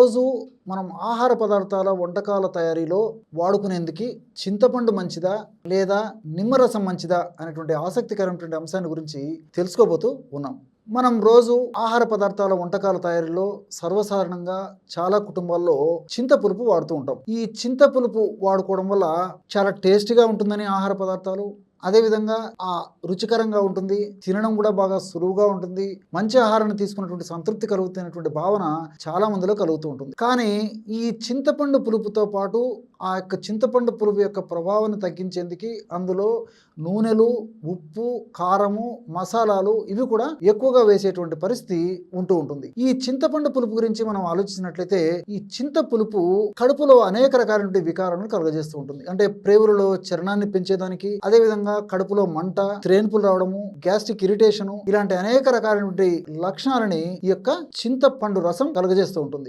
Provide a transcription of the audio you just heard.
రోజు మనం ఆహార పదార్థాల వంటకాల తయారీలో వాడుకునేందుకు చింతపండు మంచిదా లేదా నిమ్మరసం మంచిదా అనేటువంటి ఆసక్తికరమైనటువంటి అంశాన్ని గురించి తెలుసుకోబోతూ ఉన్నాం. మనం రోజు ఆహార పదార్థాల వంటకాల తయారీలో సర్వసాధారణంగా చాలా కుటుంబాల్లో చింత పులుపు వాడుతూ ఉంటాం. ఈ చింత పులుపు వాడుకోవడం వల్ల చాలా టేస్టీగా ఉంటుందని ఆహార పదార్థాలు, అదేవిధంగా రుచికరంగా ఉంటుంది, తినడం కూడా బాగా సులువుగా ఉంటుంది, మంచి ఆహారాన్ని తీసుకున్నటువంటి సంతృప్తి కలుగుతున్నటువంటి భావన చాలా మందిలో కలుగుతూ ఉంటుంది. కానీ ఈ చింతపండు పులుపుతో పాటు ఆ యొక్క చింతపండు పులుపు యొక్క ప్రభావాన్ని తగ్గించేందుకు అందులో నూనెలు, ఉప్పు, కారము, మసాలాలు ఇవి కూడా ఎక్కువగా వేసేటువంటి పరిస్థితి ఉంటూ ఉంటుంది. ఈ చింతపండు పులుపు గురించి మనం ఆలోచించినట్లయితే ఈ చింత పులుపు కడుపులో అనేక రకాలైన వికారాలను కలుగజేస్తూ ఉంటుంది. అంటే ప్రేవులలో చర్ణాన్ని పెంచేదానికి, అదేవిధంగా కడుపులో మంట, త్రేన్పులు రావడము, గ్యాస్ట్రిక్ ఇరిటేషన్ ఇలాంటి అనేక రకాలైన లక్షణాలని ఈ యొక్క చింతపండు రసం కలుగజేస్తూ ఉంటుంది.